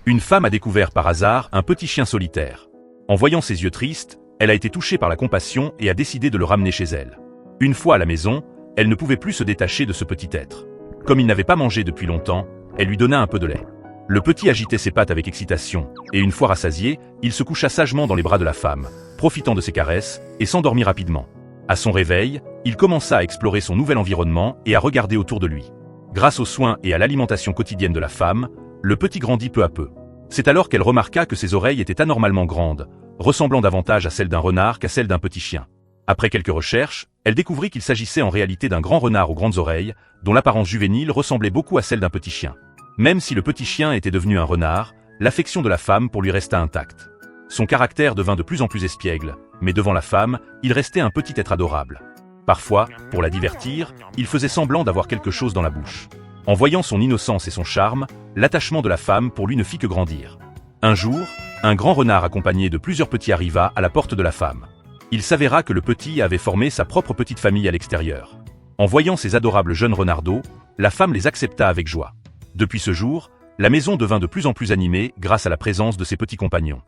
Une femme a découvert par hasard un petit chien solitaire. En voyant ses yeux tristes, elle a été touchée par la compassion et a décidé de le ramener chez elle. Une fois à la maison, elle ne pouvait plus se détacher de ce petit être. Comme il n'avait pas mangé depuis longtemps, elle lui donna un peu de lait. Le petit agitait ses pattes avec excitation, et une fois rassasié, il se coucha sagement dans les bras de la femme, profitant de ses caresses, et s'endormit rapidement. À son réveil, il commença à explorer son nouvel environnement et à regarder autour de lui. Grâce aux soins et à l'alimentation quotidienne de la femme, le petit grandit peu à peu. C'est alors qu'elle remarqua que ses oreilles étaient anormalement grandes, ressemblant davantage à celles d'un renard qu'à celles d'un petit chien. Après quelques recherches, elle découvrit qu'il s'agissait en réalité d'un grand renard aux grandes oreilles, dont l'apparence juvénile ressemblait beaucoup à celle d'un petit chien. Même si le petit chien était devenu un renard, l'affection de la femme pour lui resta intacte. Son caractère devint de plus en plus espiègle, mais devant la femme, il restait un petit être adorable. Parfois, pour la divertir, il faisait semblant d'avoir quelque chose dans la bouche. En voyant son innocence et son charme, l'attachement de la femme pour lui ne fit que grandir. Un jour, un grand renard accompagné de plusieurs petits arriva à la porte de la femme. Il s'avéra que le petit avait formé sa propre petite famille à l'extérieur. En voyant ces adorables jeunes renardeaux, la femme les accepta avec joie. Depuis ce jour, la maison devint de plus en plus animée grâce à la présence de ses petits compagnons.